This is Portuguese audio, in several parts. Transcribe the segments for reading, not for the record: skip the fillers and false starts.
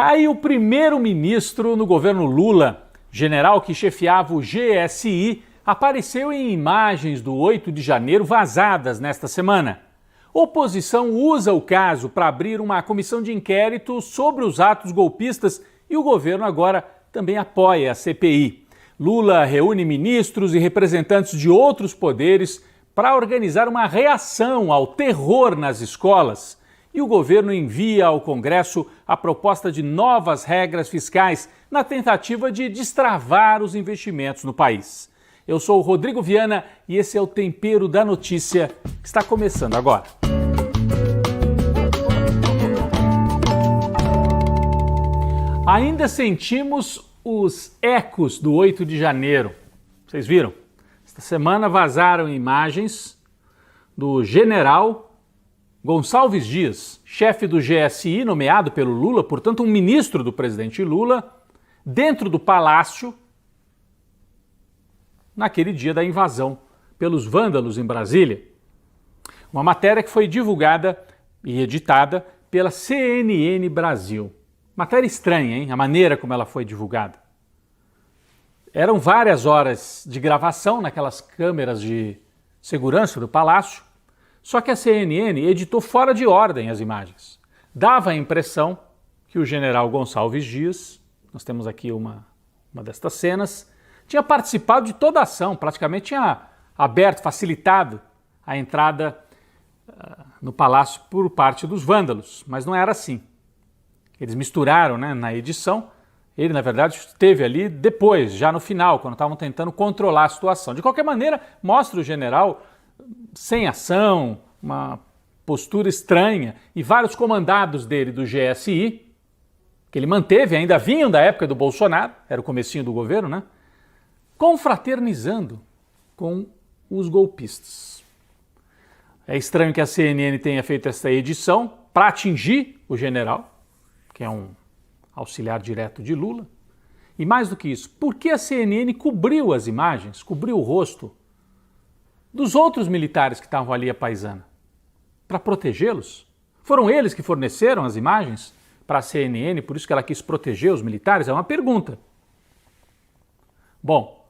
Cai o primeiro-ministro no governo Lula. General que chefiava o GSI apareceu em imagens do 8 de janeiro vazadas nesta semana. Oposição usa o caso para abrir uma comissão de inquérito sobre os atos golpistas e o governo agora também apoia a CPI. Lula reúne ministros e representantes de outros poderes para organizar uma reação ao terror nas escolas. E o governo envia ao Congresso a proposta de novas regras fiscais na tentativa de destravar os investimentos no país. Eu sou o Rodrigo Viana e esse é o Tempero da Notícia, que está começando agora. Ainda sentimos os ecos do 8 de janeiro. Vocês viram? Esta semana vazaram imagens do general Gonçalves Dias, chefe do GSI, nomeado pelo Lula, portanto um ministro do presidente Lula, dentro do palácio, naquele dia da invasão pelos vândalos em Brasília. Uma matéria que foi divulgada e editada pela CNN Brasil. Matéria estranha, hein? A maneira como ela foi divulgada. Eram várias horas de gravação naquelas câmeras de segurança do palácio, só que a CNN editou fora de ordem as imagens. Dava a impressão que o general Gonçalves Dias, nós temos aqui uma destas cenas, tinha participado de toda a ação, praticamente tinha aberto, facilitado a entrada no palácio por parte dos vândalos, mas não era assim. Eles misturaram, né, na edição. Ele, na verdade, esteve ali depois, já no final, quando estavam tentando controlar a situação. De qualquer maneira, mostra o general sem ação, uma postura estranha, e vários comandados dele do GSI, que ele manteve, ainda vinham da época do Bolsonaro, era o comecinho do governo, né? Confraternizando com os golpistas. É estranho que a CNN tenha feito essa edição para atingir o general, que é um auxiliar direto de Lula. E mais do que isso, por que a CNN cobriu as imagens, cobriu o rosto dos outros militares que estavam ali à paisana? Para protegê-los? Foram eles que forneceram as imagens para a CNN, por isso que ela quis proteger os militares? É uma pergunta. Bom,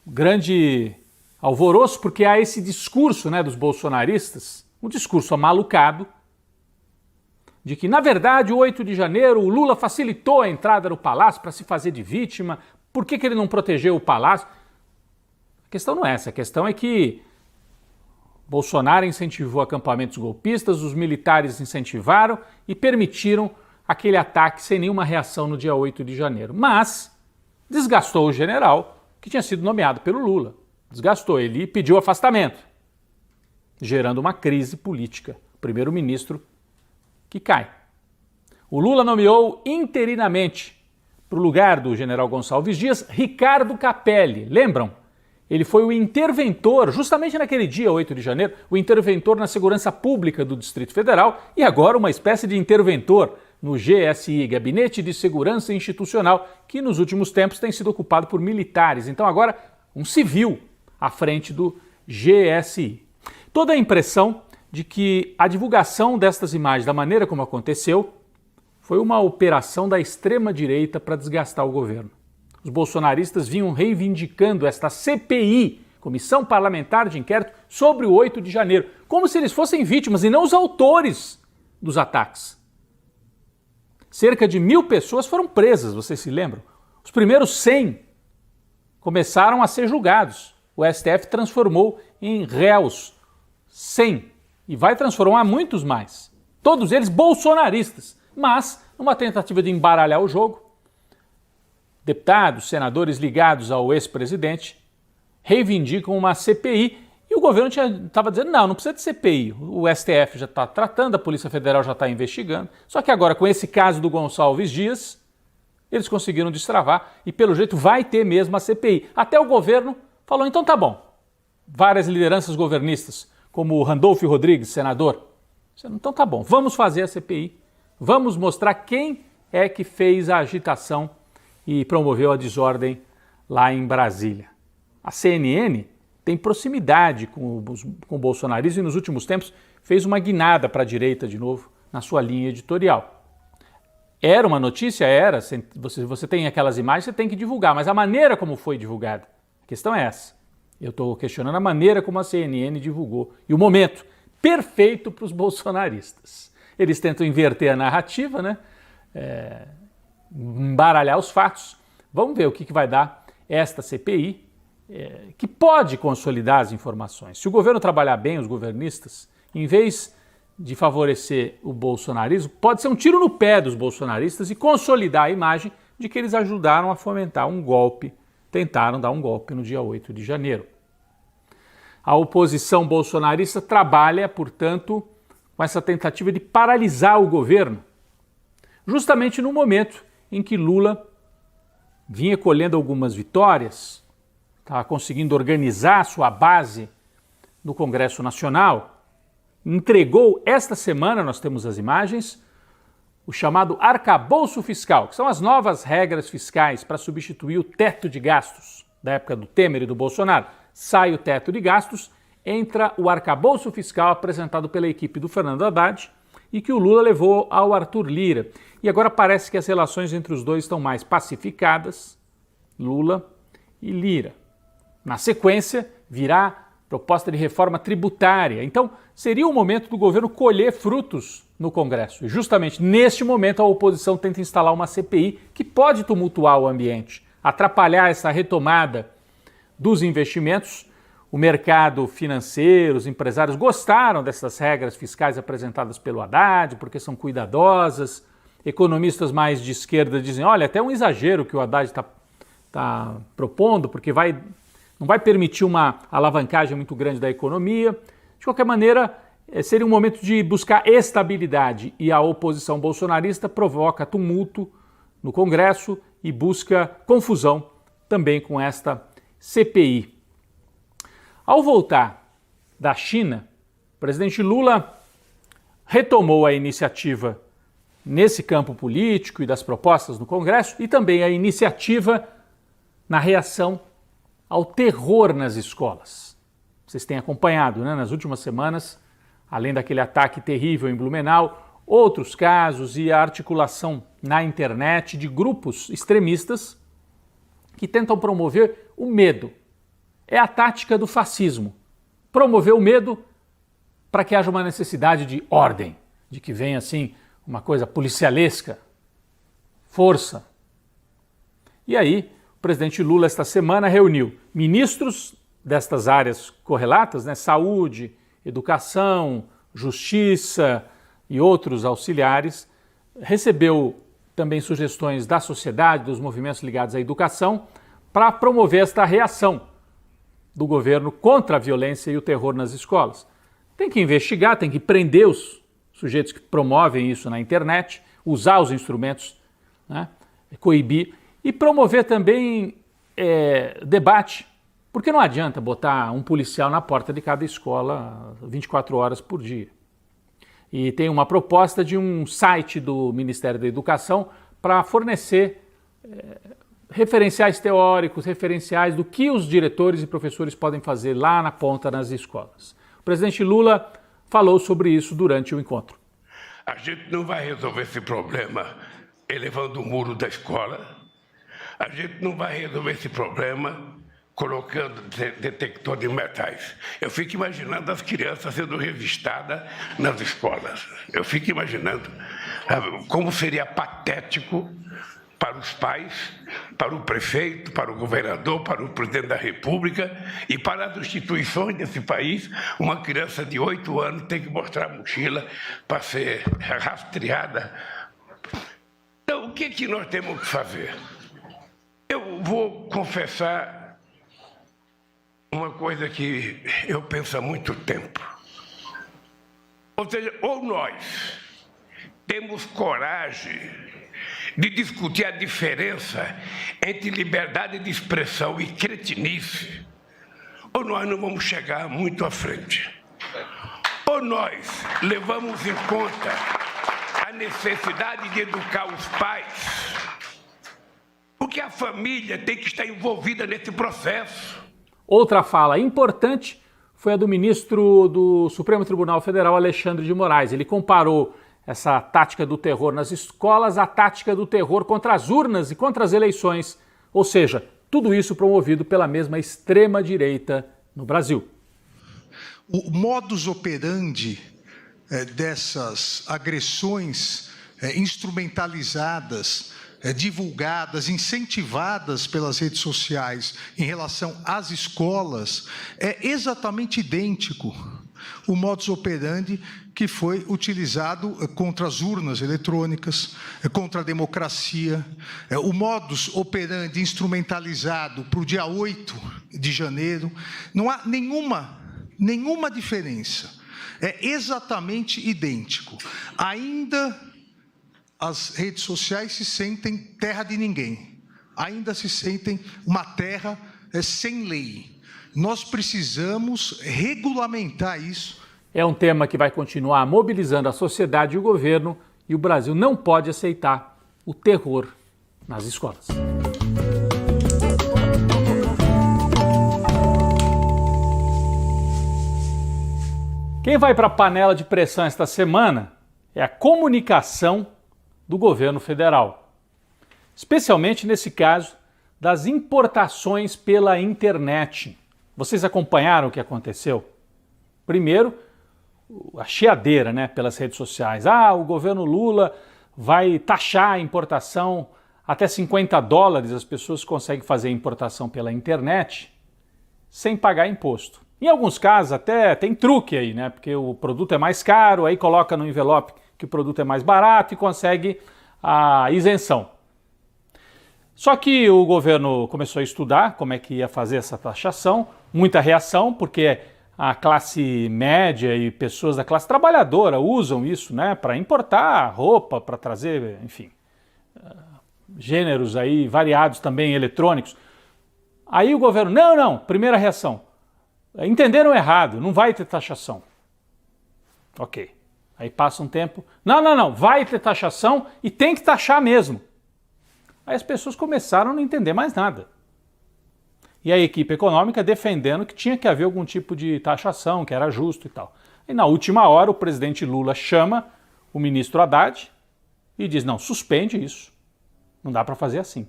grande alvoroço porque há esse discurso, né, dos bolsonaristas, um discurso amalucado, de que, na verdade, o 8 de janeiro, o Lula facilitou a entrada no palácio para se fazer de vítima. Por que ele não protegeu o palácio? A questão não é essa. A questão é que Bolsonaro incentivou acampamentos golpistas, os militares incentivaram e permitiram aquele ataque sem nenhuma reação no dia 8 de janeiro. Mas desgastou o general que tinha sido nomeado pelo Lula. Desgastou ele e pediu afastamento, gerando uma crise política. O primeiro-ministro que cai. O Lula nomeou interinamente para o lugar do general Gonçalves Dias Ricardo Capelli. Lembram? Ele foi o interventor, justamente naquele dia, 8 de janeiro, o interventor na segurança pública do Distrito Federal e agora uma espécie de interventor no GSI, Gabinete de Segurança Institucional, que nos últimos tempos tem sido ocupado por militares. Então agora um civil à frente do GSI. Toda a impressão de que a divulgação destas imagens, da maneira como aconteceu, foi uma operação da extrema-direita para desgastar o governo. Os bolsonaristas vinham reivindicando esta CPI, Comissão Parlamentar de Inquérito, sobre o 8 de janeiro, como se eles fossem vítimas e não os autores dos ataques. Cerca de 1.000 pessoas foram presas, vocês se lembram? Os primeiros 100 começaram a ser julgados. O STF transformou em réus 100 e vai transformar muitos mais. Todos eles bolsonaristas, mas numa tentativa de embaralhar o jogo, deputados, senadores ligados ao ex-presidente reivindicam uma CPI e o governo estava dizendo não precisa de CPI, o STF já está tratando, a Polícia Federal já está investigando, só que agora com esse caso do Gonçalves Dias, eles conseguiram destravar e pelo jeito vai ter mesmo a CPI. Até o governo falou, então tá bom, várias lideranças governistas, como o Randolfo Rodrigues, senador, disseram, então tá bom, vamos fazer a CPI, vamos mostrar quem é que fez a agitação e promoveu a desordem lá em Brasília. A CNN tem proximidade com o bolsonarismo e nos últimos tempos fez uma guinada para a direita de novo na sua linha editorial. Era uma notícia? Era. Você tem aquelas imagens, você tem que divulgar, mas a maneira como foi divulgada, a questão é essa. Eu estou questionando a maneira como a CNN divulgou e o momento perfeito para os bolsonaristas. Eles tentam inverter a narrativa, né? Embaralhar os fatos. Vamos ver o que vai dar esta CPI, que pode consolidar as informações. Se o governo trabalhar bem, os governistas, em vez de favorecer o bolsonarismo, pode ser um tiro no pé dos bolsonaristas e consolidar a imagem de que eles ajudaram a fomentar um golpe, tentaram dar um golpe no dia 8 de janeiro. A oposição bolsonarista trabalha, portanto, com essa tentativa de paralisar o governo, justamente no momento em que Lula vinha colhendo algumas vitórias, estava conseguindo organizar sua base no Congresso Nacional, entregou esta semana, nós temos as imagens, o chamado arcabouço fiscal, que são as novas regras fiscais para substituir o teto de gastos da época do Temer e do Bolsonaro. Sai o teto de gastos, entra o arcabouço fiscal apresentado pela equipe do Fernando Haddad e que o Lula levou ao Arthur Lira. E agora parece que as relações entre os dois estão mais pacificadas, Lula e Lira. Na sequência, virá proposta de reforma tributária. Então, seria o momento do governo colher frutos no Congresso. E justamente neste momento a oposição tenta instalar uma CPI que pode tumultuar o ambiente, atrapalhar essa retomada dos investimentos. O mercado financeiro, os empresários gostaram dessas regras fiscais apresentadas pelo Haddad, porque são cuidadosas. Economistas mais de esquerda dizem, olha, até um exagero que o Haddad está propondo, porque não vai permitir uma alavancagem muito grande da economia. De qualquer maneira, seria um momento de buscar estabilidade e a oposição bolsonarista provoca tumulto no Congresso e busca confusão também com esta CPI. Ao voltar da China, o presidente Lula retomou a iniciativa nesse campo político e das propostas no Congresso e também a iniciativa na reação ao terror nas escolas. Vocês têm acompanhado, né, nas últimas semanas, além daquele ataque terrível em Blumenau, outros casos e a articulação na internet de grupos extremistas que tentam promover o medo. É a tática do fascismo. Promover o medo para que haja uma necessidade de ordem, de que venha assim uma coisa policialesca, força. E aí, o presidente Lula esta semana reuniu ministros destas áreas correlatas, né, saúde, educação, justiça e outros auxiliares, recebeu também sugestões da sociedade, dos movimentos ligados à educação, para promover esta reação do governo contra a violência e o terror nas escolas. Tem que investigar, tem que prender os sujeitos que promovem isso na internet, usar os instrumentos, né, coibir e promover também debate, porque não adianta botar um policial na porta de cada escola 24 horas por dia. E tem uma proposta de um site do Ministério da Educação para fornecer referenciais teóricos, referenciais do que os diretores e professores podem fazer lá na ponta nas escolas. O presidente Lula falou sobre isso durante o encontro. A gente não vai resolver esse problema elevando o muro da escola, a gente não vai resolver esse problema colocando detector de metais. Eu fico imaginando as crianças sendo revistadas nas escolas. Eu fico imaginando como seria patético para os pais, para o prefeito, para o governador, para o presidente da República e para as instituições desse país, uma criança de 8 anos tem que mostrar a mochila para ser rastreada. Então, o que nós temos que fazer? Eu vou confessar uma coisa que eu penso há muito tempo. Ou seja, ou nós temos coragem de discutir a diferença entre liberdade de expressão e cretinice, ou nós não vamos chegar muito à frente. Ou nós levamos em conta a necessidade de educar os pais, porque a família tem que estar envolvida nesse processo. Outra fala importante foi a do ministro do Supremo Tribunal Federal, Alexandre de Moraes. Ele comparou essa tática do terror nas escolas, a tática do terror contra as urnas e contra as eleições. Ou seja, tudo isso promovido pela mesma extrema-direita no Brasil. O modus operandi dessas agressões instrumentalizadas, divulgadas, incentivadas pelas redes sociais em relação às escolas é exatamente idêntico o modus operandi que foi utilizado contra as urnas eletrônicas, contra a democracia, o modus operandi instrumentalizado para o dia 8 de janeiro. Não há nenhuma diferença. É exatamente idêntico. Ainda as redes sociais se sentem terra de ninguém. Ainda se sentem uma terra sem lei. Nós precisamos regulamentar isso. É um tema que vai continuar mobilizando a sociedade e o governo, e o Brasil não pode aceitar o terror nas escolas. Quem vai para a panela de pressão esta semana é a comunicação do governo federal, especialmente nesse caso das importações pela internet. Vocês acompanharam o que aconteceu? Primeiro, a chiadeira, pelas redes sociais. O governo Lula vai taxar a importação até $50. As pessoas conseguem fazer importação pela internet sem pagar imposto. Em alguns casos até tem truque aí, porque o produto é mais caro, aí coloca no envelope que o produto é mais barato e consegue a isenção. Só que o governo começou a estudar como é que ia fazer essa taxação, muita reação, porque a classe média e pessoas da classe trabalhadora usam isso para importar roupa, para trazer, enfim, gêneros aí variados também eletrônicos. Aí o governo, não, primeira reação, entenderam errado, não vai ter taxação. Ok. Aí passa um tempo, não, vai ter taxação e tem que taxar mesmo. Aí as pessoas começaram a não entender mais nada. E a equipe econômica defendendo que tinha que haver algum tipo de taxação, que era justo e tal. E na última hora o presidente Lula chama o ministro Haddad e diz, não, suspende isso, não dá para fazer assim.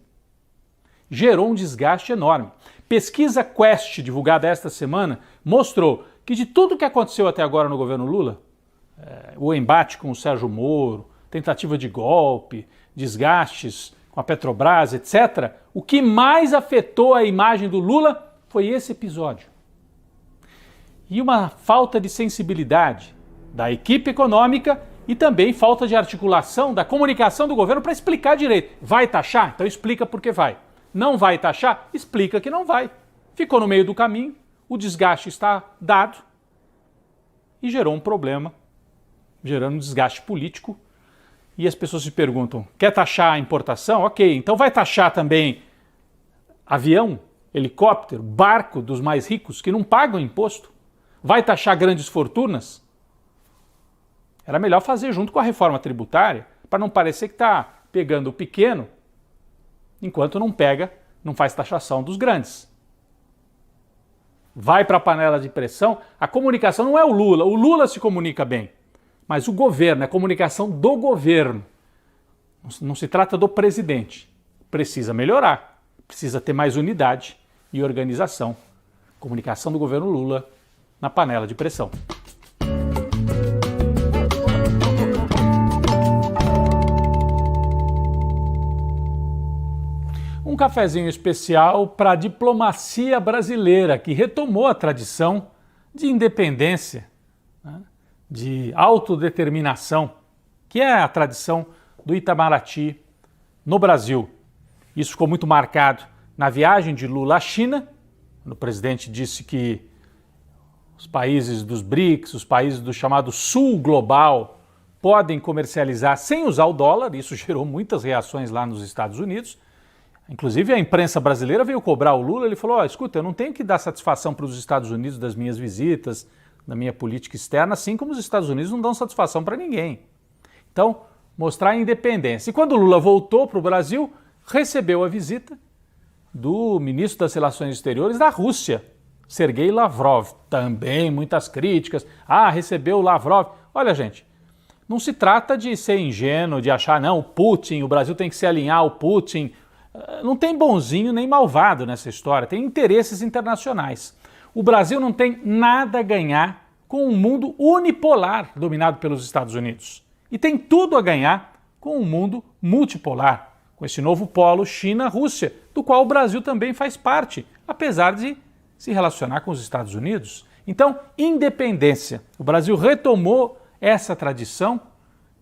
Gerou um desgaste enorme. Pesquisa Quest, divulgada esta semana, mostrou que de tudo que aconteceu até agora no governo Lula, o embate com o Sérgio Moro, tentativa de golpe, desgastes com a Petrobras, etc., o que mais afetou a imagem do Lula foi esse episódio. E uma falta de sensibilidade da equipe econômica e também falta de articulação da comunicação do governo para explicar direito. Vai taxar? Então explica por que vai. Não vai taxar? Explica que não vai. Ficou no meio do caminho, o desgaste está dado e gerou um problema, gerando um desgaste político. E as pessoas se perguntam, quer taxar a importação? Ok, então vai taxar também avião, helicóptero, barco dos mais ricos que não pagam imposto? Vai taxar grandes fortunas? Era melhor fazer junto com a reforma tributária, para não parecer que está pegando o pequeno, enquanto não faz taxação dos grandes. Vai para a panela de pressão, a comunicação não é o Lula se comunica bem. Mas o governo, a comunicação do governo, não se trata do presidente. Precisa melhorar, precisa ter mais unidade e organização. Comunicação do governo Lula na panela de pressão. Um cafezinho especial para a diplomacia brasileira, que retomou a tradição de independência, de autodeterminação, que é a tradição do Itamaraty no Brasil. Isso ficou muito marcado na viagem de Lula à China, quando o presidente disse que os países dos BRICS, os países do chamado Sul Global, podem comercializar sem usar o dólar. Isso gerou muitas reações lá nos Estados Unidos. Inclusive a imprensa brasileira veio cobrar o Lula, ele falou, escuta, eu não tenho que dar satisfação para os Estados Unidos das minhas visitas, da minha política externa, assim como os Estados Unidos não dão satisfação para ninguém. Então, mostrar a independência. E quando o Lula voltou para o Brasil, recebeu a visita do ministro das Relações Exteriores da Rússia, Sergei Lavrov. Também muitas críticas. Recebeu o Lavrov. Olha, gente, não se trata de ser ingênuo, de achar, não, o Brasil tem que se alinhar ao Putin. Não tem bonzinho nem malvado nessa história, tem interesses internacionais. O Brasil não tem nada a ganhar com um mundo unipolar dominado pelos Estados Unidos. E tem tudo a ganhar com um mundo multipolar, com esse novo polo China-Rússia, do qual o Brasil também faz parte, apesar de se relacionar com os Estados Unidos. Então, independência. O Brasil retomou essa tradição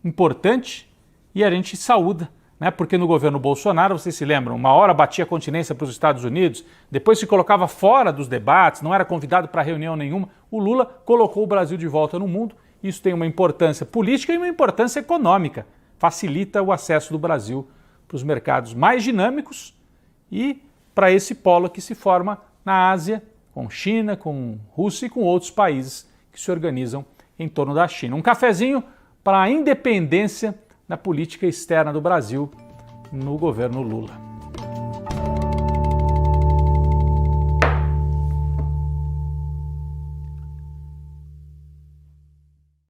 importante e a gente saúda, né? Porque no governo Bolsonaro, vocês se lembram, uma hora batia continência para os Estados Unidos, depois se colocava fora dos debates, não era convidado para reunião nenhuma. O Lula colocou o Brasil de volta no mundo. Isso tem uma importância política e uma importância econômica. Facilita o acesso do Brasil para os mercados mais dinâmicos e para esse polo que se forma na Ásia, com China, com Rússia e com outros países que se organizam em torno da China. Um cafezinho para a independência da política externa do Brasil no governo Lula.